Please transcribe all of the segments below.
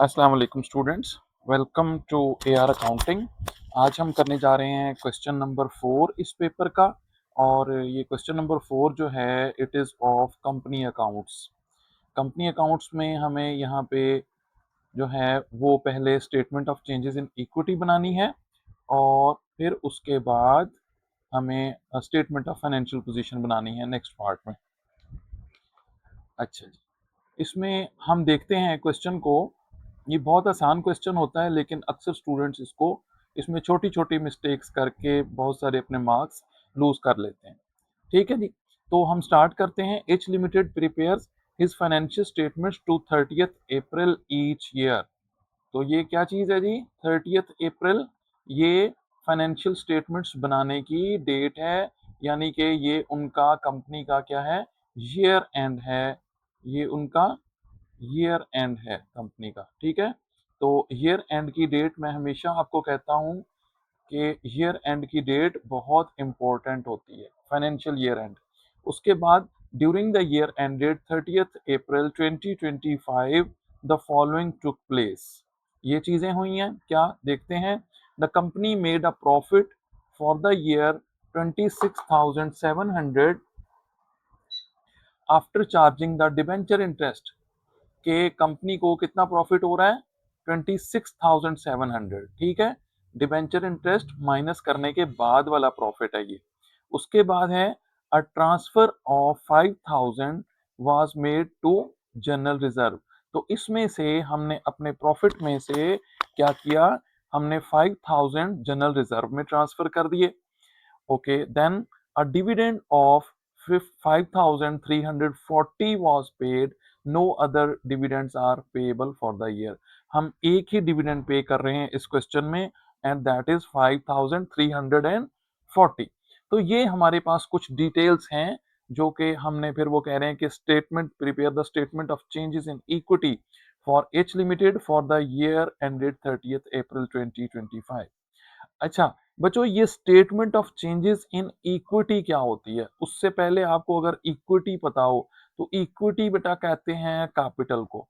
अस्सलाम वालेकुम students, welcome to AR accounting. आज हम करने जा रहे हैं क्वेश्चन नंबर 4 इस पेपर का। और ये क्वेश्चन नंबर 4 जो है it is of company accounts. Company accounts में हमें यहाँ पे जो है वो पहले statement of changes in equity बनानी है और फिर उसके बाद हमें स्टेटमेंट ऑफ फाइनेंशियल पोजीशन बनानी है नेक्स्ट पार्ट में। अच्छा जी, इसमें हम देखते हैं क्वेश्चन को। ये बहुत आसान क्वेश्चन होता है लेकिन अक्सर स्टूडेंट्स इसमें छोटी-छोटी मिस्टेक्स करके बहुत सारे अपने मार्क्स लूज़ कर लेते हैं। ठीक है जी, तो हम स्टार्ट करते हैं। H limited prepares his financial statements to 30th April each year. तो ये क्या चीज़ है जी? 30th अप्रैल ये फाइनेंशियल स्टेटमेंट्स बनाने की डेट है, यानी कि ये उनका कंपनी का क्या है? ईयर एंड है। ये उनका ईयर एंड है कंपनी का, ठीक है? तो ईयर एंड की डेट मैं हमेशा आपको कहता हूँ कि ईयर एंड की डेट बहुत इंपॉर्टेंट होती है, फाइनेंशियल ईयर एंड। उसके बाद during the year ended 30th April 2025 the following took place. ये चीजें हुई हैं क्या? देखते हैं। The company made a profit for the year 26,700 after charging the debenture interest. के कंपनी को कितना प्रॉफिट हो रहा है? 26,700, ठीक है? डिबेंचर इंटरेस्ट माइनस करने के बाद वाला प्रॉफिट है ये। उसके बाद है a transfer of 5,000 was made to general reserve. तो इसमें से हमने अपने प्रॉफिट में से क्या किया? हमने 5,000 जनरल रिजर्व में ट्रांसफर कर दिए। Okay, then a dividend of 5,340 was paid. No other dividends are payable for the year. हम एक ही डिविडेंड पे कर रहे हैं इस क्वेश्चन में एंड दैट इज 5,340। तो ये हमारे पास कुछ डिटेल्स हैं जो कि हमने फिर वो कह रहे हैं कि statement prepare the statement of changes in equity for H limited for the year ended 30th अप्रैल 2025। अच्छा बच्चों, ये statement of changes in equity क्या होती है? उससे पहले आपको अगर इक्विटी पता हो तो इक्विटी बेटा कहते हैं कैपिटल को।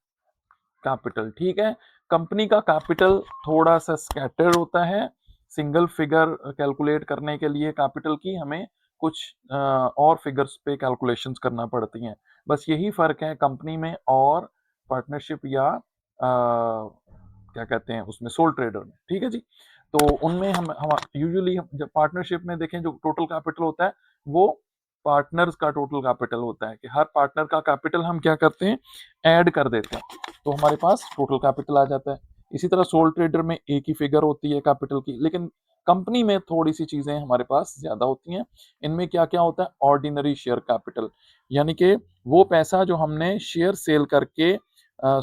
कैपिटल, ठीक है? कंपनी का कैपिटल थोड़ा सा स्कैटर्ड होता है। सिंगल फिगर कैलकुलेट करने के लिए कैपिटल की हमें कुछ और फिगर्स पे कैलकुलेशंस करना पड़ती हैं। बस यही फर्क है कंपनी में और पार्टनरशिप या क्या कहते हैं उसमें सोल ट्रेडर में, ठीक है जी? तो उनमें हम यूजुअली जब पार्टनरशिप में देखें जो टोटल कैपिटल होता है वो पार्टनर्स का टोटल कैपिटल होता है कि हर पार्टनर का कैपिटल हम क्या करते हैं? ऐड कर देते हैं, तो हमारे पास टोटल कैपिटल आ जाता है। इसी तरह सोल ट्रेडर में एक ही फिगर होती है कैपिटल की, लेकिन कंपनी में थोड़ी सी चीजें हमारे पास ज्यादा होती हैं। इनमें क्या क्या होता है? ऑर्डिनरी शेयर कैपिटल, यानी कि वो पैसा जो हमने शेयर सेल करके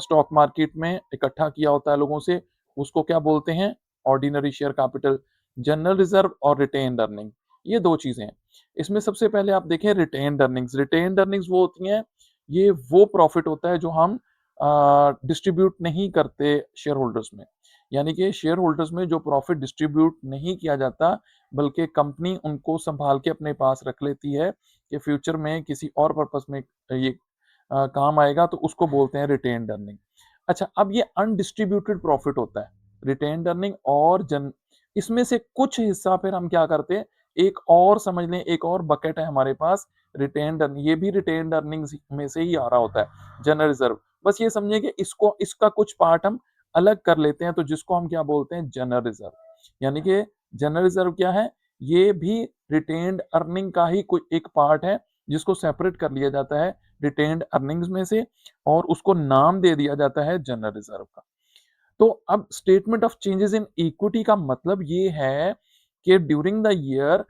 स्टॉक मार्केट में इकट्ठा किया होता है लोगों से, उसको क्या बोलते हैं? Ordinary share capital. General reserve और रिटेन्ड अर्निंग, ये दो चीजें हैं। इसमें सबसे पहले आप देखें रिटेन्ड अर्निंग्स। रिटेन्ड अर्निंग्स वो होती हैं, ये वो प्रॉफिट होता है जो हम डिस्ट्रीब्यूट नहीं करते शेयर होल्डर्स में। यानी कि शेयर होल्डर्स में जो प्रॉफिट डिस्ट्रीब्यूट नहीं किया जाता, बल्कि कंपनी उनको संभाल के अपने पास रख लेती है कि फ्यूचर में किसी और पर्पस में ये काम आएगा, तो उसको बोलते हैं रिटेन्ड अर्निंग। अच्छा, अब ये अनडिस्ट्रीब्यूटेड प्रॉफिट होता है, रिटेन्ड अर्निंग और जन इसमें से कुछ हिस्सा फिर हम क्या करते हैं? एक और समझ लें, एक और बकेट है हमारे पास रिटेन्ड अर्निंग, ये भी रिटेन्ड अर्निंग्स में से ही आ रहा होता है, जनरल रिजर्व। बस ये समझिए कि इसका कुछ पार्ट हम अलग कर लेते हैं, तो जिसको हम क्या बोलते हैं? General reserve. यानी कि जनरल रिजर्व क्या है? ये भी रिटेन्ड अर्निंग का ही कोई एक पार्ट है जिसको सेपरेट कर लिया जाता है रिटेन्ड अर्निंग्स में से और उसको नाम दे दिया जाता है जनरल रिजर्व का। तो अब statement of changes in equity का मतलब ये है कि ड्यूरिंग द ईयर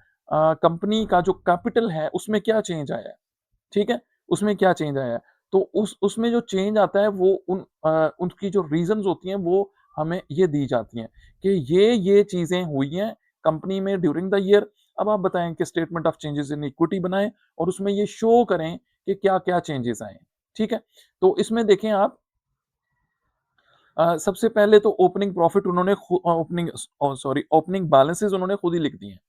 कंपनी का जो कैपिटल है उसमें क्या चेंज आया है, ठीक है? उसमें क्या चेंज आया है? तो उसमें जो चेंज आता है वो उनकी जो रीजंस होती हैं वो हमें ये दी जाती हैं कि ये चीजें हुई हैं कंपनी में ड्यूरिंग द ईयर। अब आप बताएं कि statement of changes in equity बनाएं और उसमें ये शो करें कि क्या क्या चेंजेस आए हैं, ठीक है? तो इसमें देखें आप, सबसे पहले तो ओपनिंग प्रॉफिट उन्होंने ओपनिंग बैलेंसेस उन्होंने खुद ही लिख दिए हैं।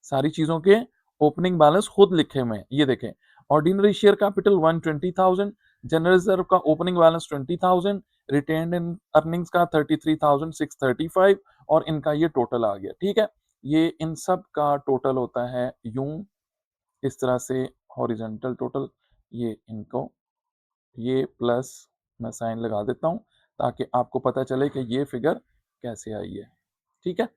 सारी चीजों के ओपनिंग बैलेंस खुद लिखे हुए हैं। ये देखें, ordinary share capital 120,000, general reserve का ओपनिंग बैलेंस 20,000, रिटेन्ड अर्निंग्स का 33,635 और इनका ये टोटल आ गया। ठीक है, ये इन सब का टोटल होता है यूं, इस तरह से हॉरिजेंटल टोटल, ये इनको, ये प्लस, मैं साइन लगा देता हूं ताकि आपको पता चले कि ये फिगर कैसे आई है। ठीक है,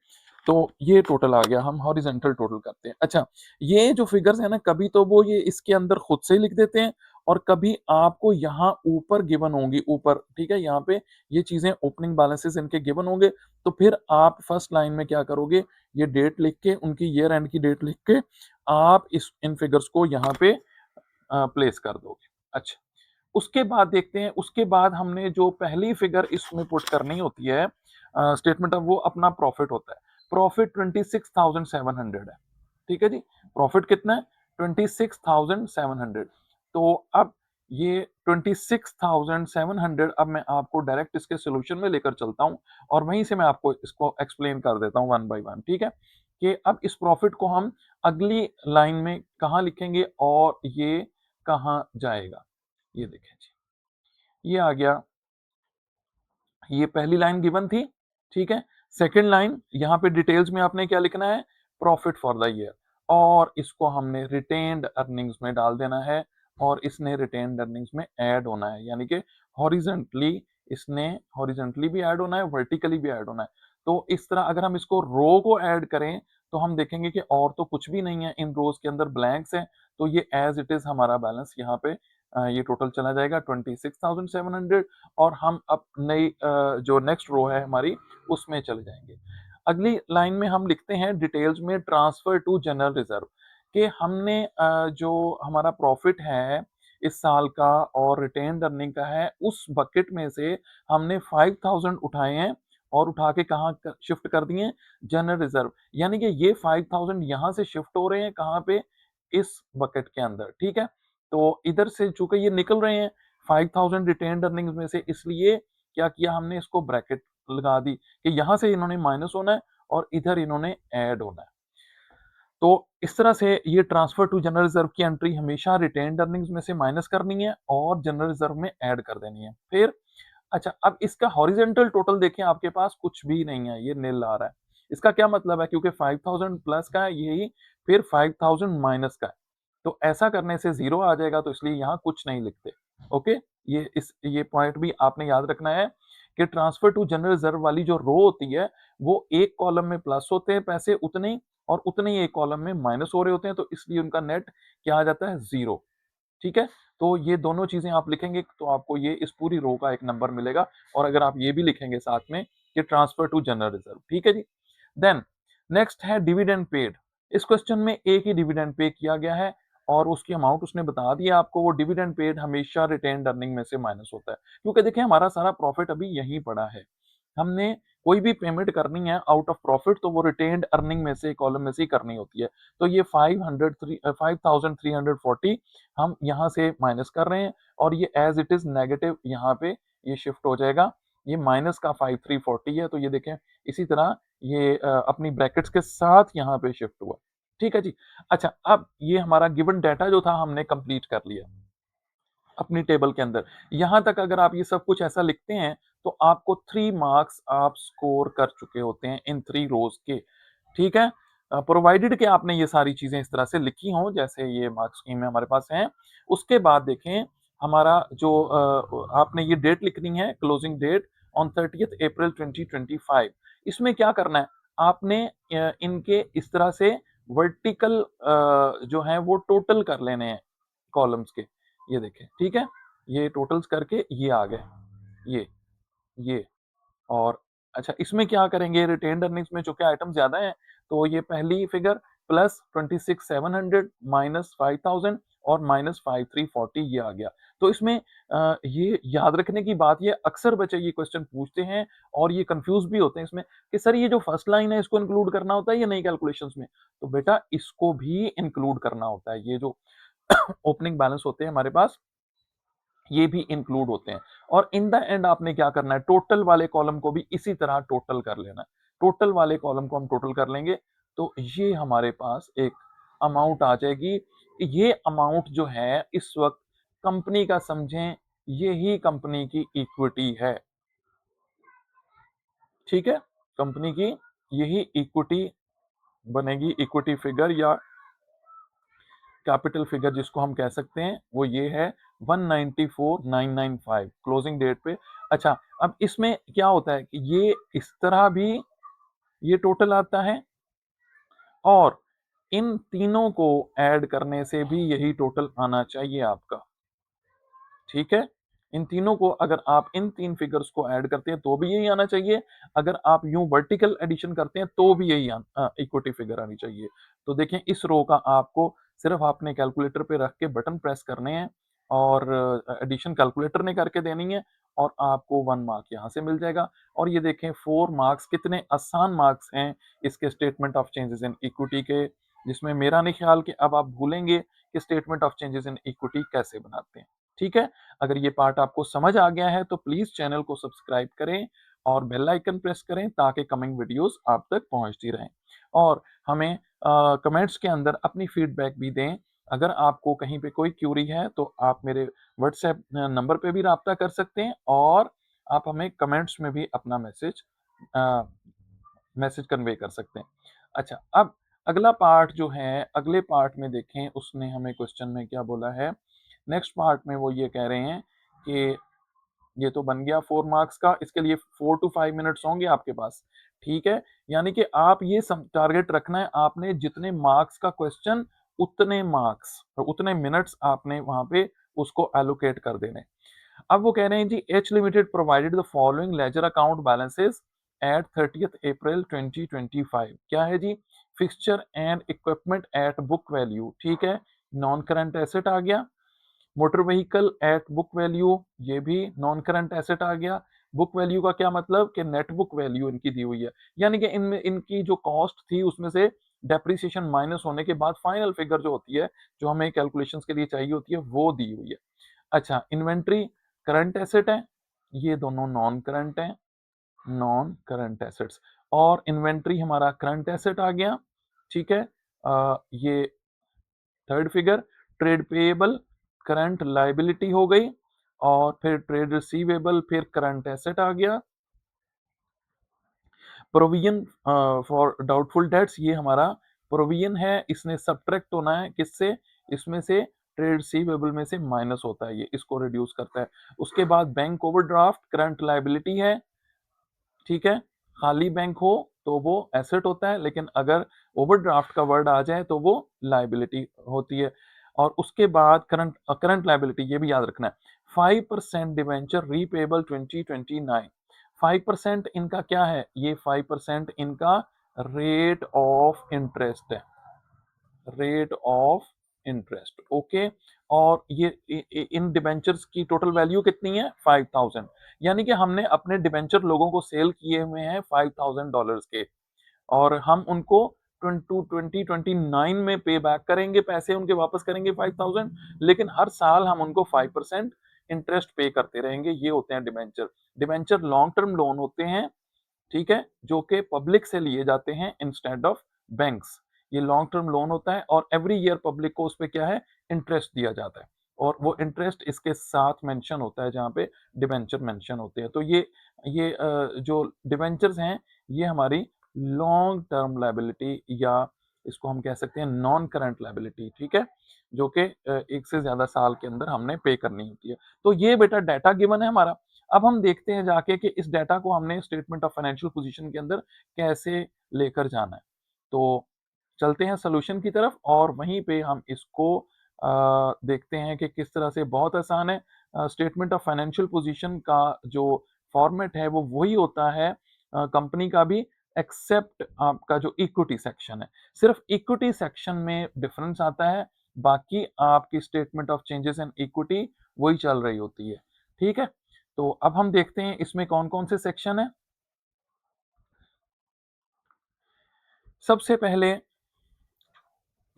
तो ये टोटल आ गया, हम हॉरिजेंटल टोटल करते हैं। अच्छा, ये जो फिगर्स है ना, कभी तो वो ये इसके अंदर खुद से ही लिख देते हैं और कभी आपको यहाँ ऊपर गिवन होंगी, ऊपर, ठीक है, यहाँ पे ये चीजें ओपनिंग बैलेंसेस इनके गिवन होंगे, तो फिर आप फर्स्ट लाइन में क्या करोगे, ये डेट लिख के, उनकी ईयर एंड की डेट लिख के आप इस इन फिगर्स को यहाँ पे प्लेस कर दोगे। अच्छा, उसके बाद देखते हैं, उसके बाद हमने जो पहली फिगर इसमें पुट करनी होती है स्टेटमेंट ऑफ, वो अपना प्रॉफिट होता है। प्रॉफिट 26,700 है। ठीक है जी, प्रॉफिट कितना है, 26,700। तो अब ये 26,700, अब मैं आपको डायरेक्ट इसके सोल्यूशन में लेकर चलता हूं और वहीं से मैं आपको इसको एक्सप्लेन कर देता हूं वन बाय वन। ठीक है, कि अब इस प्रॉफिट को हम अगली लाइन में कहां लिखेंगे और ये कहां जाएगा। ये देखें जी, ये आ गया, ये पहली लाइन गिवन थी। ठीक है, सेकंड लाइन यहाँ पे डिटेल्स में आपने क्या लिखना है, प्रॉफिट फॉर द ईयर, और इसको हमने रिटेन्ड अर्निंग्स में डाल देना है और इसने रिटेन्ड अर्निंग्स में ऐड होना है, यानी कि हॉरिजेंटली, इसने हॉरिजेंटली भी ऐड होना है, वर्टिकली भी ऐड होना है। तो इस तरह अगर हम इसको रो को ऐड करें तो हम देखेंगे कि और तो कुछ भी नहीं है, इन रोज के अंदर ब्लैंक्स है, तो ये एज इट इज हमारा बैलेंस यहाँ पे ये टोटल चला जाएगा 26,700 और हम अब नई जो नेक्स्ट रो है हमारी उसमें चले जाएंगे। अगली लाइन में हम लिखते हैं डिटेल्स में ट्रांसफर टू जनरल रिजर्व, कि हमने जो हमारा प्रॉफिट है इस साल का और रिटेन्ड अर्निंग का है, उस बकेट में से हमने 5,000 उठाए हैं और उठा के कहाँ शिफ्ट कर दिए, जनरल रिजर्व, यानी कि ये 5,000 यहाँ से शिफ्ट हो रहे हैं कहाँ पे, इस बकेट के अंदर। ठीक है, तो इधर से चूंकि ये निकल रहे हैं 5,000 रिटेन्ड अर्निंग्स में से, इसलिए क्या किया हमने, इसको ब्रैकेट लगा दी कि यहां से इन्होंने माइनस होना है और इधर इन्होंने ऐड होना है। तो इस तरह से ये ट्रांसफर टू जनरल रिजर्व की एंट्री हमेशा रिटेन्ड अर्निंग्स में से माइनस करनी है और जनरल रिजर्व में ऐड कर देनी है। फिर अच्छा, अब इसका हॉरिजेंटल टोटल देखें, आपके पास कुछ भी नहीं है, ये नील आ रहा है। इसका क्या मतलब है, क्योंकि 5,000 प्लस का है यही, फिर 5,000 माइनस का है, तो ऐसा करने से जीरो आ जाएगा, तो इसलिए यहाँ कुछ नहीं लिखते। ओके, ये पॉइंट भी आपने याद रखना है कि ट्रांसफर टू जनरल रिजर्व वाली जो रो होती है, वो एक कॉलम में प्लस होते हैं पैसे उतने ही, और उतने ही एक कॉलम में माइनस हो रहे होते हैं, तो इसलिए उनका नेट क्या आ जाता है, जीरो। ठीक है, तो ये दोनों चीजें आप लिखेंगे तो आपको ये इस पूरी रो का एक नंबर मिलेगा, और अगर आप ये भी लिखेंगे साथ में कि ट्रांसफर टू जनरल रिजर्व। ठीक है जी, देन नेक्स्ट है डिविडेंड पेड। इस क्वेश्चन में एक ही डिविडेंड पे किया गया है और उसकी अमाउंट उसने बता दिया आपको। वो डिविडेंड पेड हमेशा रिटेन्ड अर्निंग में से माइनस होता है, क्योंकि देखिए हमारा सारा प्रॉफिट अभी यहीं पड़ा है। हमने कोई भी पेमेंट करनी है आउट ऑफ प्रॉफिट तो वो रिटेन्ड अर्निंग में से कॉलम में से ही करनी होती है। तो ये 5,340 हम यहाँ से माइनस कर रहे हैं और ये एज इट इज नेगेटिव यहाँ पे ये शिफ्ट हो जाएगा। ये माइनस का 5,340 है, तो ये देखें इसी तरह ये अपनी ब्रैकेट्स के साथ यहाँ पे शिफ्ट हुआ। ठीक है जी। अच्छा, अब ये हमारा गिवन डाटा जो था हमने कंप्लीट कर लिया अपनी टेबल के अंदर। यहां तक अगर आप ये सब कुछ ऐसा लिखते हैं तो आपको 3 मार्क्स आप स्कोर कर चुके होते हैं इन 3 रोज के। ठीक है, प्रोवाइडेड कि आपने ये सारी चीजें इस तरह से लिखी हों जैसे ये मार्क्स स्कीम में हमारे पास है। उसके बाद देखें हमारा जो आपने ये डेट लिखनी है, क्लोजिंग डेट ऑन 30 अप्रैल 2025। इसमें क्या करना है, आपने इनके इस तरह से वर्टिकल जो है वो टोटल कर लेने हैं कॉलम्स के। ये देखें, ठीक है, ये टोटल्स करके ये आ गए, ये ये और अच्छा, इसमें क्या करेंगे, रिटेन्ड अर्निंग्स में चूंकि आइटम ज्यादा है तो ये पहली फिगर प्लस 26,700 माइनस 5,000 और माइनस 5,340 ये आ गया। तो इसमें ये याद रखने की बात, ये अक्सर बच्चे ये क्वेश्चन पूछते हैं और ये कंफ्यूज भी होते हैं इसमें कि सर ये जो फर्स्ट लाइन है इसको इंक्लूड करना होता है या नहीं कैलकुलेशंस में। तो बेटा इसको भी इंक्लूड करना होता है, ये जो ओपनिंग बैलेंस होते हैं हमारे पास ये भी इंक्लूड होते हैं। और इन द एंड आपने क्या करना है, टोटल वाले कॉलम को भी इसी तरह टोटल कर लेना है। टोटल वाले कॉलम को हम टोटल कर लेंगे तो ये हमारे पास एक अमाउंट आ जाएगी। ये अमाउंट जो है इस वक्त कंपनी का समझें, यही कंपनी की इक्विटी है। ठीक है, कंपनी की यही इक्विटी बनेगी, इक्विटी फिगर या कैपिटल फिगर जिसको हम कह सकते हैं वो ये है 194,995 क्लोजिंग डेट पे। अच्छा, अब इसमें क्या होता है कि ये इस तरह भी ये टोटल आता है और इन तीनों को ऐड करने से भी यही टोटल आना चाहिए आपका। ठीक है, इन तीनों को अगर आप इन तीन फिगर्स को ऐड करते हैं तो भी यही आना चाहिए, अगर आप यूं वर्टिकल एडिशन करते हैं तो भी यही इक्विटी फिगर आनी चाहिए। तो देखें, इस रो का आपको सिर्फ आपने कैलकुलेटर पे रख के बटन प्रेस करने हैं और एडिशन कैलकुलेटर ने करके देनी है और आपको 1 मार्क यहाँ से मिल जाएगा। और ये देखें 4 मार्क्स, कितने आसान मार्क्स हैं इसके statement of changes in equity के, जिसमें मेरा नहीं ख्याल कि अब आप भूलेंगे कि statement of changes in equity कैसे बनाते हैं। ठीक है, अगर ये पार्ट आपको समझ आ गया है तो प्लीज चैनल को सब्सक्राइब करें और बेल आइकन प्रेस करें ताकि कमिंग वीडियोस आप तक पहुंचती रहें। और हमें कमेंट्स के अंदर अपनी फीडबैक भी दें। अगर आपको कहीं पे कोई क्यूरी है तो आप मेरे व्हाट्सएप नंबर पे भी राब्ता कर सकते हैं और आप हमें कमेंट्स में भी अपना मैसेज कन्वे कर सकते हैं। अच्छा, अब अगला पार्ट जो है, अगले पार्ट में देखें उसने हमें क्वेश्चन में क्या बोला है। नेक्स्ट पार्ट में वो ये कह रहे हैं कि ये तो बन गया 4 मार्क्स का, इसके लिए 4 to 5 मिनट्स होंगे आपके पास। ठीक है, यानी कि आप ये टारगेट रखना है, आपने जितने मार्क्स का क्वेश्चन उतने मार्क्स और उतने मिनट्स आपने वहां पे उसको एलोकेट कर देने। अब वो कह रहे हैं G, H limited provided the following ledger account balances at 30 April 2025। क्या है जी, fixture and equipment at book value. ठीक है, नॉन करंट एसेट आ गया। Motor vehicle at book value, ये भी नॉन करंट एसेट आ गया। बुक वैल्यू का क्या मतलब कि नेट बुक वैल्यू इनकी दी हुई है, यानी कि इनमें इनकी जो कॉस्ट थी उसमें से डेप्रिसिएशन माइनस होने के बाद फाइनल फिगर जो होती है, जो हमें कैलकुलेशंस के लिए चाहिए होती है, वो दी हुई है। अच्छा, इन्वेंट्री करंट एसेट है, ये दोनों नॉन करंट हैं, नॉन करंट एसेट्स। और इन्वेंट्री हमारा करंट एसेट आ गया। ठीक है, ये third figure. Trade payable current liability हो गई और फिर ट्रेड रिसीवेबल, फिर करंट एसेट आ गया। प्रोविजन फॉर डाउटफुल डेट्स, ये हमारा प्रोविजन है, इसने सब्ट्रैक्ट होना है किससे, इसमें से ट्रेड रिसीवेबल में से माइनस होता है, ये इसको रिड्यूस करता है। उसके बाद बैंक ओवरड्राफ्ट करंट लाइबिलिटी है। ठीक है, खाली बैंक हो तो वो एसेट होता है, लेकिन अगर ओवरड्राफ्ट का वर्ड आ जाए तो वो लाइबिलिटी होती है। और उसके बाद करंट करंट लाइबिलिटी, ये भी याद रखना है। 5% डिवेंचर रीपेबल 2029। 5% इनका क्या है, ये 5% इनका रेट ऑफ इंटरेस्ट है, रेट ऑफ इंटरेस्ट। ओके, और ये इन डिबेंचर्स की टोटल वैल्यू कितनी है, 5000। यानी कि हमने अपने डिबेंचर लोगों को सेल किए हुए हैं $5000 के, और हम उनको 2029 में पे बैक करेंगे, पैसे उनके वापस करेंगे 5000, लेकिन हर साल हम उनको 5% इंटरेस्ट पे करते रहेंगे। ये होते हैं debenture. Debenture long term loan होते हैं, ठीक है, जो कि पब्लिक से लिए जाते हैं इंस्टेड ऑफ बैंक्स। ये लॉन्ग टर्म लोन होता है और एवरी ईयर पब्लिक को उस पे क्या है, इंटरेस्ट दिया जाता है, और वो इंटरेस्ट इसके साथ मेंशन होता है जहाँ पे डिबेंचर मेंशन होते हैं। तो ये जो डिबेंचर्स हैं, ये हमारी लॉन्ग टर्म लाइबिलिटी, या इसको हम कह सकते हैं नॉन करंट लाइबिलिटी। ठीक है, जो कि एक से ज्यादा साल के अंदर हमने पे करनी होती है। तो ये बेटा डाटा गिवन है हमारा। अब हम देखते हैं जाके कि इस डाटा को हमने स्टेटमेंट ऑफ फाइनेंशियल पोजीशन के अंदर कैसे लेकर जाना है। तो चलते हैं सॉल्यूशन की तरफ और वहीं पे हम इसको देखते हैं कि किस तरह से। बहुत आसान है। स्टेटमेंट ऑफ फाइनेंशियल पोजीशन का जो फॉर्मेट है वो वही होता है कंपनी का भी, एक्सेप्ट आपका जो इक्विटी सेक्शन है। सिर्फ इक्विटी सेक्शन में डिफरेंस आता है, बाकी आपकी statement of changes in equity वही चल रही होती है। ठीक है, तो अब हम देखते हैं इसमें कौन कौन से सेक्शन है। सबसे पहले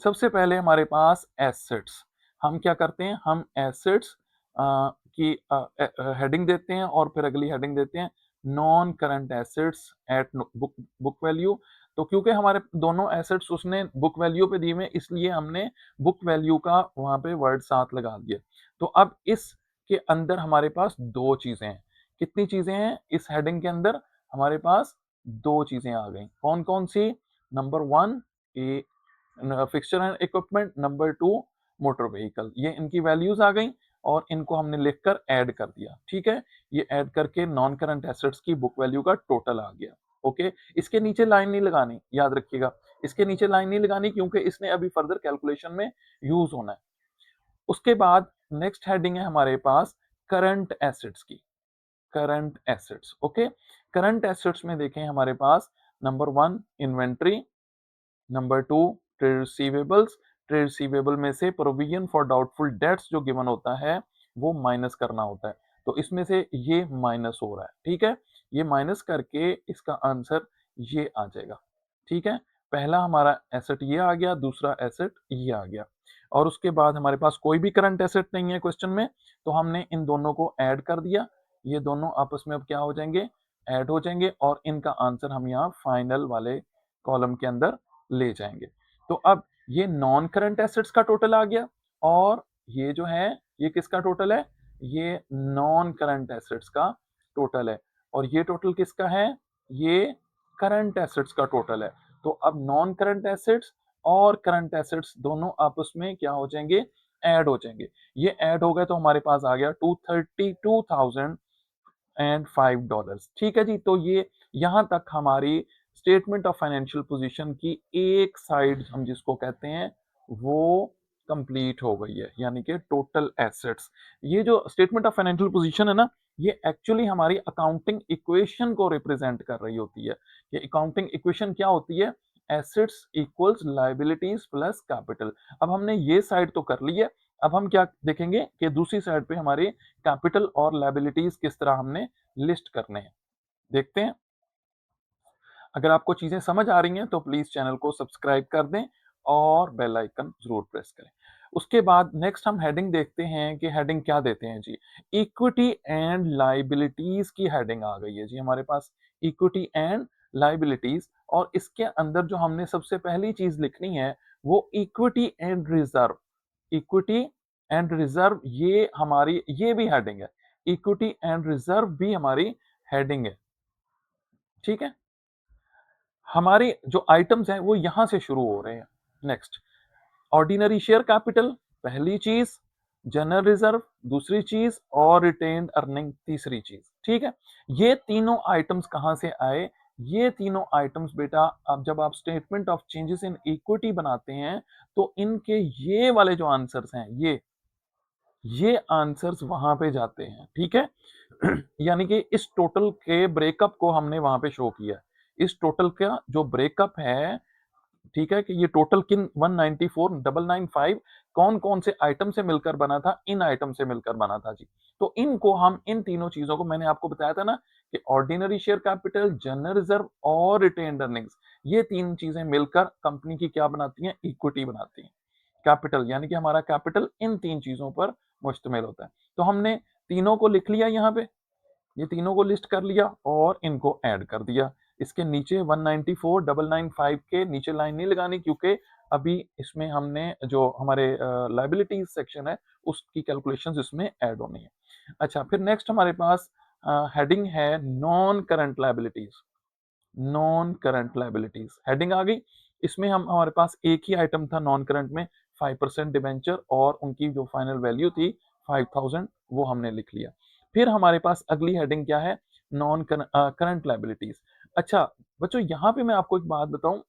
सबसे पहले हमारे पास एसेट्स। हम क्या करते हैं, हम एसेट्स की हेडिंग देते हैं और फिर अगली हेडिंग देते हैं non current assets at book book value. तो क्योंकि हमारे दोनों एसेट्स उसने बुक वैल्यू पे दिए हुए, इसलिए हमने बुक वैल्यू का वहां पे वर्ड साथ लगा दिया। तो अब इसके अंदर हमारे पास दो चीजें हैं। कितनी चीजें हैं इस हेडिंग के अंदर, हमारे पास दो चीजें आ गई, कौन कौन सी? Number one A fixture and equipment, number two motor vehicle. ये इनकी वैल्यूज आ गई और इनको हमने लिखकर ऐड कर दिया। ठीक है, ये ऐड करके नॉन करंट एसेट्स की बुक वैल्यू का टोटल आ गया। ओके, इसके नीचे लाइन नहीं लगानी, याद रखिएगा, इसके नीचे लाइन नहीं लगानी क्योंकि इसने अभी फर्दर कैलकुलेशन में यूज होना है। उसके बाद नेक्स्ट हेडिंग है हमारे पास करंट एसेट्स की, current assets. Okay, current assets में देखें हमारे पास number one inventory, number two trade receivables. Trade receivable में से प्रोविजन फॉर डाउटफुल डेट्स जो गिवन होता है वो माइनस करना होता है, तो इसमें से ये माइनस हो रहा है। ठीक है, ये माइनस करके इसका आंसर ये आ जाएगा। ठीक है, पहला हमारा एसेट ये आ गया, दूसरा एसेट ये आ गया, और उसके बाद हमारे पास कोई भी करंट एसेट नहीं है क्वेश्चन में, तो हमने इन दोनों को ऐड कर दिया। ये दोनों आपस में अब क्या हो जाएंगे? ऐड हो जाएंगे, और इनका आंसर हम यहाँ फाइनल वाले कॉलम के अंदर ले जाएंगे। तो अब ये नॉन करंट एसेट्स का टोटल आ गया, और ये जो है ये किसका टोटल है? ये नॉन करंट एसेट्स का टोटल है, और ये टोटल किसका है? ये करंट एसेट्स का टोटल है। तो अब नॉन करंट एसेट्स और करंट एसेट्स दोनों आपस में क्या हो जाएंगे? ऐड हो जाएंगे। ये ऐड हो गए तो हमारे पास आ गया $232,005। ठीक है जी, तो ये यहां तक हमारी स्टेटमेंट ऑफ फाइनेंशियल पोजीशन की एक साइड हम जिसको कहते हैं वो कंप्लीट हो गई है, यानी कि टोटल एसेट्स। ये जो स्टेटमेंट ऑफ फाइनेंशियल पोजीशन है ना, ये एक्चुअली हमारी अकाउंटिंग इक्वेशन को रिप्रेजेंट कर रही होती है। ये अकाउंटिंग इक्वेशन क्या होती है? Assets equals liabilities plus capital. अब हमने ये साइड तो कर ली है, अब हम क्या देखेंगे कि दूसरी साइड पे हमारे कैपिटल और लायबिलिटीज किस तरह हमने लिस्ट करने हैं, देखते हैं। अगर आपको चीजें समझ आ रही हैं तो प्लीज चैनल को सब्सक्राइब कर दें और बेल आइकन जरूर प्रेस करें। उसके बाद नेक्स्ट हम हेडिंग देखते हैं कि हेडिंग क्या देते हैं जी। इक्विटी एंड लाइबिलिटीज की हेडिंग आ गई है जी हमारे पास, इक्विटी एंड लाइबिलिटीज। और इसके अंदर जो हमने सबसे पहली चीज लिखनी है वो equity and reserve. Equity and reserve ये हमारी ये भी हेडिंग है, इक्विटी एंड रिजर्व भी हमारी हेडिंग है। ठीक है, हमारे जो आइटम्स हैं वो यहां से शुरू हो रहे हैं। नेक्स्ट, ऑर्डिनरी शेयर कैपिटल पहली चीज, जनरल रिजर्व दूसरी चीज, और रिटेन्ड अर्निंग तीसरी चीज। ठीक है, ये तीनों आइटम्स कहां से आए? ये तीनों आइटम्स बेटा अब जब आप statement of changes in equity बनाते हैं तो इनके ये वाले जो आंसर्स हैं ये आंसर्स वहां पे जाते हैं। ठीक है, यानी कि इस टोटल के ब्रेकअप को हमने वहां पे शो किया। इस टोटल का जो ब्रेकअप है, ठीक है, कि ये टोटल किन 194,995 कौन कौन से आइटम से मिलकर बना था? इन आइटम से मिलकर बना था जी। तो इनको हम इन तीनों चीजों को मैंने आपको बताया था ना कि ordinary share capital, general reserve और रिटेन्ड अर्निंग्स, ये तीन चीजें मिलकर कंपनी की क्या बनाती हैं? इक्विटी बनाती हैं। कैपिटल यानी कि हमारा कैपिटल इन तीन चीजों पर मुश्तमिल होता है। तो हमने तीनों को लिख लिया यहाँ पे, ये तीनों को लिस्ट कर लिया और इनको ऐड कर दिया। इसके नीचे 194,995 के नीचे लाइन नहीं लगानी क्योंकि अभी इसमें हमने जो हमारे लाइबिलिटीज सेक्शन है उसकी कैलकुलेशंस इसमें ऐड होनी है। अच्छा, फिर नेक्स्ट हमारे पास हेडिंग है non current liabilities. Non current liabilities heading आ गई। इसमें हम हमारे पास एक ही आइटम था नॉन करंट में, 5% डिबेंचर, और उनकी जो फाइनल वैल्यू थी 5,000, वो हमने लिख लिया। फिर हमारे पास अगली हेडिंग क्या है? Non current liabilities. अच्छा बच्चों, यहाँ पे मैं आपको एक बात बताऊं,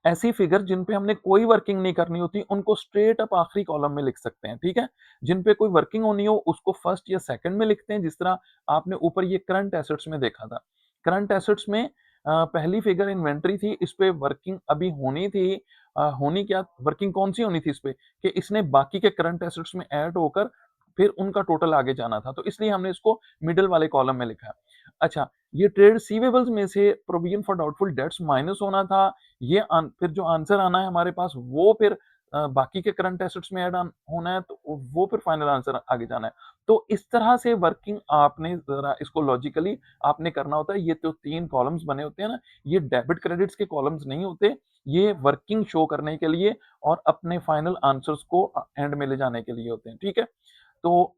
ऐसी फिगर जिन पे हमने कोई वर्किंग नहीं करनी होती उनको स्ट्रेट अप आखिरी कॉलम में लिख सकते हैं। ठीक है, जिन पे कोई वर्किंग होनी हो उसको फर्स्ट या सेकंड में लिखते हैं, जिस तरह आपने ऊपर ये करंट एसेट्स में देखा था। करंट एसेट्स में पहली फिगर इन्वेंट्री थी, इस पे वर्किंग अभी होनी थी। होनी क्या वर्किंग कौन सी होनी थी इस पे कि इसने बाकी के करंट एसेट्स में ऐड होकर फिर उनका टोटल आगे जाना था, तो इसलिए हमने इसको मिडिल वाले कॉलम में लिखा है। अच्छा, ये ट्रेड रिसीवेबल्स में से provision for doubtful dates minus होना था, ये फिर जो आंसर आना है हमारे पास वो फिर बाकी के करंट एसेट्स में ऐड होना है, तो वो फिर फाइनल आंसर आगे जाना है। तो इस तरह से वर्किंग आपने जरा इसको लॉजिकली आपने करना होता है। ये तो तीन कॉलम्स बने होते हैं ना, ये डेबिट क्रेडिट्स के कॉलम्स नहीं होते, ये वर्किंग शो करने के लिए और अपने फाइनल आंसर्स को एंड में ले जाने के लिए होते हैं। ठीक है, तो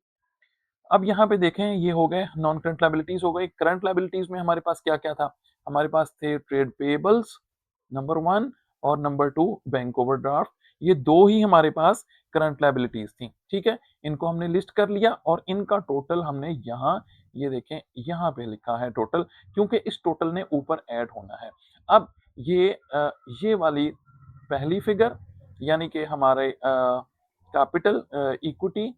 अब यहाँ पे देखें, ये हो गए नॉन करंट लायबिलिटीज हो गई। करंट लायबिलिटीज में हमारे पास क्या क्या था? हमारे पास थे ट्रेड पेबल्स नंबर 1 और नंबर 2 बैंक ओवरड्राफ्ट। ये दो ही हमारे पास करंट लायबिलिटीज थी, ठीक है। इनको हमने लिस्ट कर लिया और इनका टोटल हमने यहाँ, ये देखें, यहाँ पे लिखा है टोटल, क्योंकि इस टोटल ने ऊपर ऐड होना है। अब ये वाली पहली फिगर, यानी कि हमारे कैपिटल इक्विटी,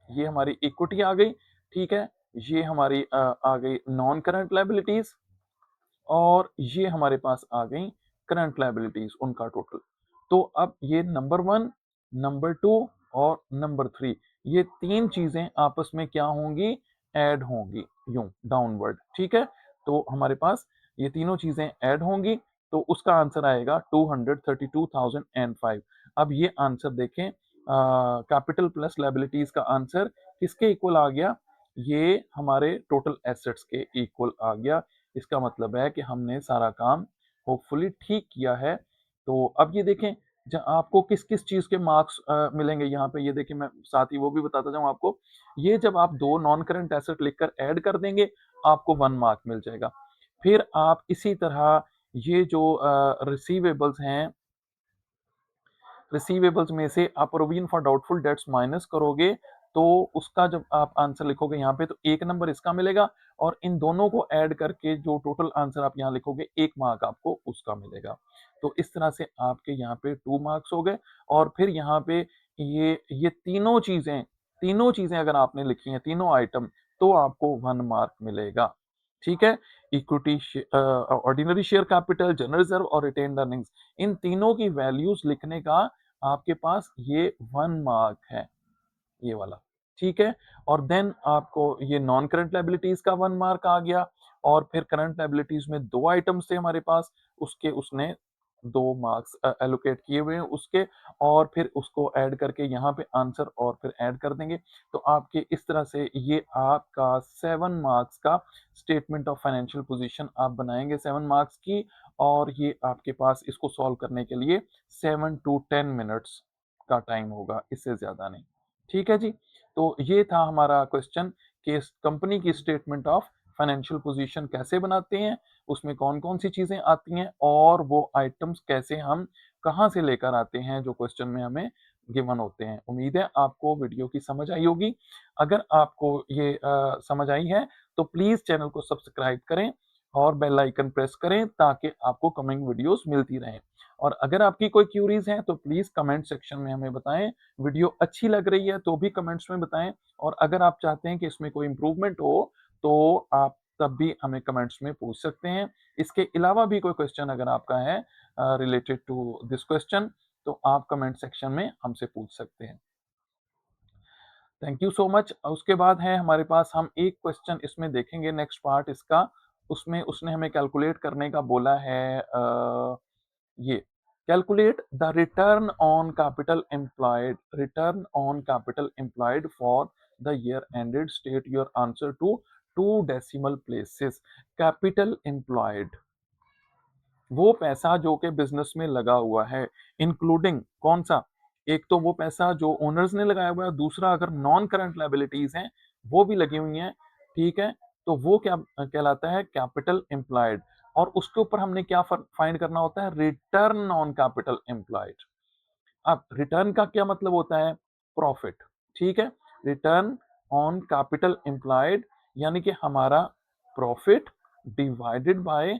ये हमारी इक्विटी आ गई, ठीक है। ये हमारी आ गई नॉन करंट लायबिलिटीज, और ये हमारे पास आ गई करंट लायबिलिटीज, उनका टोटल। तो अब ये नंबर 1, नंबर 2 और नंबर 3, ये तीन चीजें आपस में क्या होंगी? ऐड होंगी, यूं डाउनवर्ड, ठीक है। तो हमारे पास ये तीनों चीजें ऐड होंगी, तो उसका आंसर आएगा 232,005। अब ये आंसर देखें, कैपिटल प्लस लायबिलिटीज का आंसर किसके इक्वल आ गया? ये हमारे टोटल एसेट्स के इक्वल आ गया। इसका मतलब है कि हमने सारा काम होपफुली ठीक किया है। तो अब ये देखें, आपको किस किस चीज के मार्क्स मिलेंगे यहाँ पे, ये देखिए, मैं साथ ही वो भी बताता जाऊँ आपको। ये जब आप दो नॉन करंट एसेट लिखकर ऐड कर देंगे, आपको 1 मार्क मिल जाएगा। फिर आप इसी तरह ये जो रिसीवेबल्स हैं, रिसीवेबल्स में से आप provision for doubtful dates minus करोगे, तो उसका जब आप आंसर लिखोगे यहाँ पे, तो 1 नंबर इसका मिलेगा, और इन दोनों को ऐड करके जो टोटल आंसर आप यहाँ लिखोगे, 1 मार्क आपको उसका मिलेगा। तो इस तरह से आपके यहाँ पे 2 मार्क्स हो गए। और फिर यहाँ पे ये तीनों चीजें अगर आपने लिखी हैं, तीनों आइटम, तो आपको 1 मार्क मिलेगा, ठीक है। Equity, ordinary share capital, general reserve और रिटेन्ड अर्निंग्स, इन तीनों की वैल्यूज लिखने का आपके पास ये 1 मार्क है, ये वाला, ठीक है। और देन आपको ये नॉन करंट लायबिलिटीज का 1 मार्क आ गया, और फिर करंट लायबिलिटीज में दो आइटम्स थे हमारे पास, उसके उसने 2 मार्क्स एलोकेट किए हुए हैं उसके, और फिर उसको ऐड करके यहाँ पे आंसर और फिर ऐड कर देंगे। तो आपके इस तरह से ये आपका 7 मार्क्स का स्टेटमेंट ऑफ फाइनेंशियल पोजीशन आप बनाएंगे, 7 मार्क्स की। और ये आपके पास इसको सॉल्व करने के लिए 7 टू 10 मिनट्स का टाइम होगा, इससे ज्यादा नहीं, ठीक है जी। तो ये था हमारा क्वेश्चन कि कंपनी की स्टेटमेंट ऑफ फाइनेंशियल पोजीशन कैसे बनाते हैं, उसमें कौन कौन सी चीजें आती हैं, और वो आइटम्स कैसे हम कहाँ से लेकर आते हैं जो क्वेश्चन में हमें गिवन होते हैं। उम्मीद है आपको वीडियो की समझ आई होगी। अगर आपको ये समझ आई है, तो प्लीज चैनल को सब्सक्राइब करें और बेल आइकन प्रेस करें, ताकि आपको कमिंग वीडियोस मिलती रहें। और अगर आपकी कोई क्यूरीज हैं, तो प्लीज कमेंट सेक्शन में हमें बताएं। वीडियो अच्छी लग रही है तो भी कमेंट्स में बताएं, और अगर आप चाहते हैं कि इसमें कोई इंप्रूवमेंट हो, तो आप तब भी हमें कमेंट्स में पूछ सकते हैं। इसके अलावा भी कोई क्वेश्चन अगर आपका है रिलेटेड टू दिस क्वेश्चन, तो आप कमेंट सेक्शन में हमसे पूछ सकते हैं। Thank you so much. उसके बाद है हमारे पास, हम एक क्वेश्चन इसमें देखेंगे, नेक्स्ट पार्ट इसका, उसमें उसने हमें कैलकुलेट करने का बोला है। ये calculate the return on capital employed for the year ended, state your answer to 2 decimal places. Capital employed, वो पैसा जो कि बिजनेस में लगा हुआ है, इंक्लूडिंग कौन सा? एक तो वो पैसा जो ओनर्स ने लगाया हुआ है, दूसरा अगर नॉन करंट लायबिलिटीज हैं वो भी लगी हुई हैं, ठीक है। तो वो क्या कहलाता है? Capital employed. और उसके ऊपर हमने क्या फाइंड करना होता है? Return on capital employed. अब रिटर्न का क्या मतलब होता है? प्रॉफिट, ठीक है। रिटर्न ऑन कैपिटल एम्प्लॉयड, यानी कि हमारा profit divided by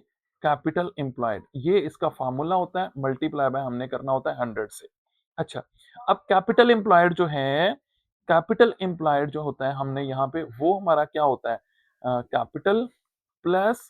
capital employed, ये इसका फार्मूला होता है। मल्टीप्लाई बाय हमने करना होता है 100 से। अच्छा, अब कैपिटल एम्प्लॉयड जो है, कैपिटल एम्प्लॉयड जो होता है, हमने यहाँ पे वो हमारा क्या होता है? Capital plus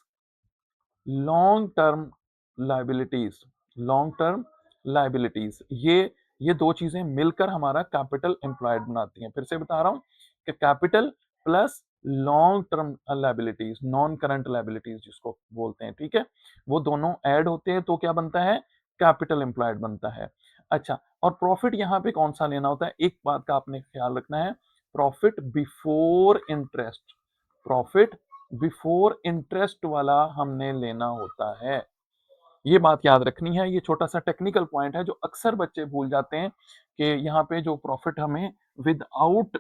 long term liabilities, long term liabilities, ये दो चीजें मिलकर हमारा कैपिटल एम्प्लॉयड बनाती हैं। फिर से बता रहा हूं कि capital plus long term liabilities, non current liabilities जिसको बोलते हैं, ठीक है, वो दोनों ऐड होते हैं तो क्या बनता है? कैपिटल एम्प्लॉयड बनता है। अच्छा, और प्रॉफिट यहाँ पे कौन सा लेना होता है? एक बात का आपने ख्याल रखना है, profit before interest, profit before interest वाला हमने लेना होता है। ये बात याद रखनी है। ये छोटा सा टेक्निकल पॉइंट है जो अक्सर बच्चे भूल जाते हैं, कि यहाँ पे जो प्रॉफिट हमें विदाउट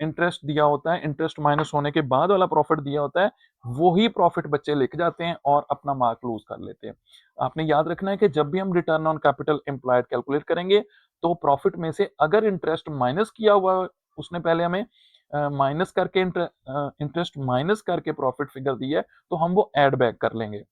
इंटरेस्ट दिया होता है, इंटरेस्ट माइनस होने के बाद वाला प्रॉफिट दिया होता है, वो ही प्रॉफिट बच्चे लिख जाते हैं और अपना मार्क लूज कर लेते हैं। आपने याद रखना है कि जब भी हम return on capital employed calculate करेंगे तो प्रॉफिट में से अगर इंटरेस्ट माइनस किया हुआ है, उसने पहले हमें माइनस करके इंटरेस्ट माइनस करके प्रॉफिट फिगर दी है, तो हम वो ऐड बैक कर लेंगे।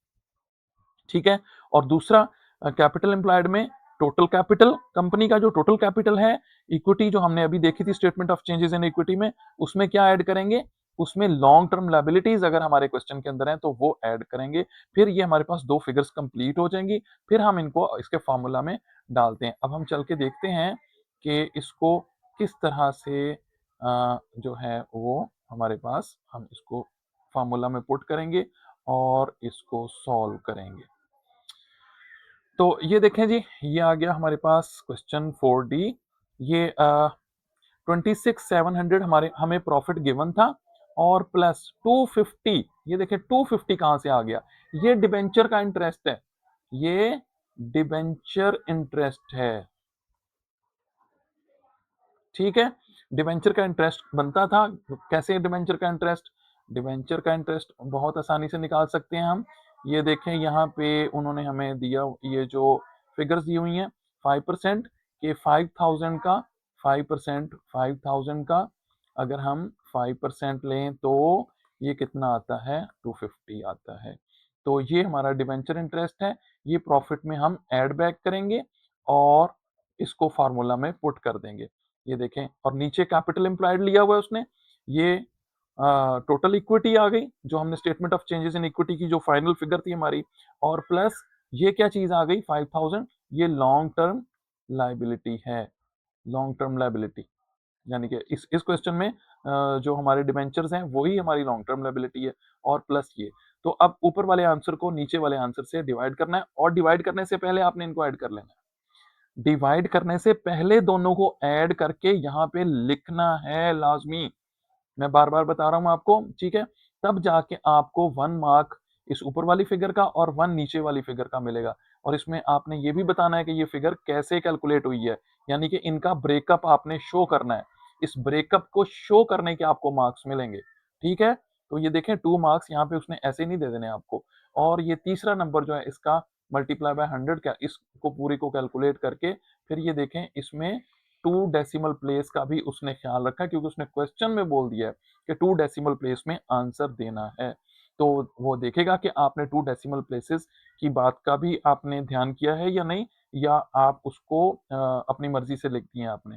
ठीक है। और दूसरा, कैपिटल एम्प्लॉयड में टोटल कैपिटल, कंपनी का जो टोटल कैपिटल है, इक्विटी जो हमने अभी देखी थी statement of changes in equity में, उसमें क्या ऐड करेंगे, उसमें लॉन्ग टर्म लायबिलिटीज अगर हमारे क्वेश्चन के अंदर है तो वो ऐड करेंगे। फिर ये हमारे पास दो फिगर्स कंप्लीट हो जाएंगी, फिर हम इनको इसके फॉर्मूला में डालते हैं। अब हम चल के देखते हैं कि इसको किस तरह से जो है वो हमारे पास हम इसको फॉर्मूला में पुट करेंगे और इसको सॉल्व करेंगे। तो ये देखें जी, ये आ गया हमारे पास क्वेश्चन 4D। ये 26,700 हमारे हमें प्रॉफिट गिवन था और प्लस 250, ये देखें 250 कहां से आ गया, ये डिबेंचर का इंटरेस्ट है, ये डिबेंचर इंटरेस्ट है। ठीक है। डिबेंचर का इंटरेस्ट बनता था, कैसे डिबेंचर का इंटरेस्ट, डिबेंचर का इंटरेस्ट बहुत आसानी से निकाल सकते हैं हम। ये देखें यहाँ पे उन्होंने हमें दिया, ये जो फिगर्स दी हुई हैं 5% के 5,000 का 5%, 5,000 का अगर हम 5% लें तो ये कितना आता है, 250 आता है। तो ये हमारा डिबेंचर इंटरेस्ट है, ये प्रॉफिट में हम ऐड बैक करेंगे और इसको फार्मूला में पुट कर देंगे। ये देखें, और नीचे कैपिटल एम्प्लॉयड लिया हुआ है उसने, ये टोटल इक्विटी आ गई जो हमने statement of changes in equity की जो फाइनल फिगर थी हमारी, और प्लस ये क्या चीज आ गई 5,000, ये लॉन्ग टर्म लाइबिलिटी है, लॉन्ग टर्म लाइबिलिटी, यानी कि इस क्वेश्चन में जो हमारे डिबेंचर्स हैं वही हमारी लॉन्ग टर्म लाइबिलिटी है, और प्लस ये। तो अब ऊपर वाले आंसर को नीचे वाले आंसर से डिवाइड करना है, और डिवाइड करने से पहले आपने इनको ऐड कर लेना है, डिवाइड करने से पहले दोनों को ऐड करके यहाँ पे लिखना है लाजमी, मैं बार बार बता रहा हूं आपको। ठीक है। तब जाके आपको 1 मार्क इस ऊपर वाली फिगर का और 1 नीचे वाली फिगर का मिलेगा। और इसमें आपने ये भी बताना है कि ये फिगर कैसे कैलकुलेट हुई है, यानी कि इनका ब्रेकअप आपने शो करना है, इस ब्रेकअप को शो करने के आपको मार्क्स मिलेंगे। ठीक है। तो ये देखें 2 मार्क्स यहाँ पे उसने ऐसे नहीं दे देने आपको। और ये तीसरा नंबर जो है इसका मल्टीप्लाई बाय 100 क्या, इसको पूरी को कैलकुलेट करके फिर ये देखें इसमें 2 डेसिमल प्लेस का भी उसने ख्याल रखा, क्योंकि उसने क्वेश्चन में बोल दिया है कि 2 डेसिमल प्लेस में आंसर देना है। तो वो देखेगा कि आपने 2 डेसिमल प्लेसेस की बात का भी आपने ध्यान किया है या नहीं, या आप उसको अपनी मर्जी से लिख दिए आपने।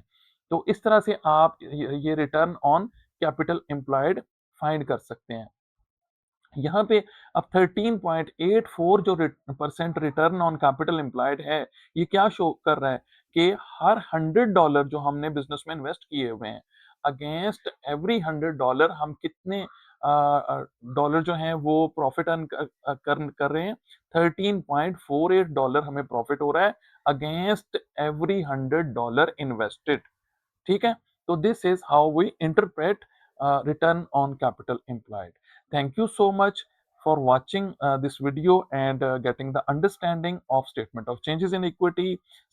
तो इस तरह से आप ये return on capital employed find कर सकते हैं। यहाँ पे अब 13.84 जो percent return on capital employed है, ये क्या शो कर रहा है कि हर $100 जो हमने बिजनेस में इन्वेस्ट किए हुए हैं, अगेंस्ट एवरी $100 हम कितने डॉलर जो हैं वो प्रॉफिट अर्न कर रहे हैं, $13.48 हमें प्रॉफिट हो रहा है अगेंस्ट एवरी $100 इन्वेस्टेड। ठीक है। तो this is how we interpret return on capital employed. Thank you so much for watching this video and getting the understanding of statement of changes in equity,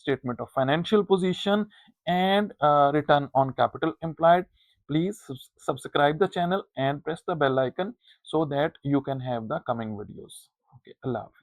statement of financial position, and return on capital employed. Please subscribe the channel and press the bell icon so that you can have the coming videos. Okay, Allah Hafiz.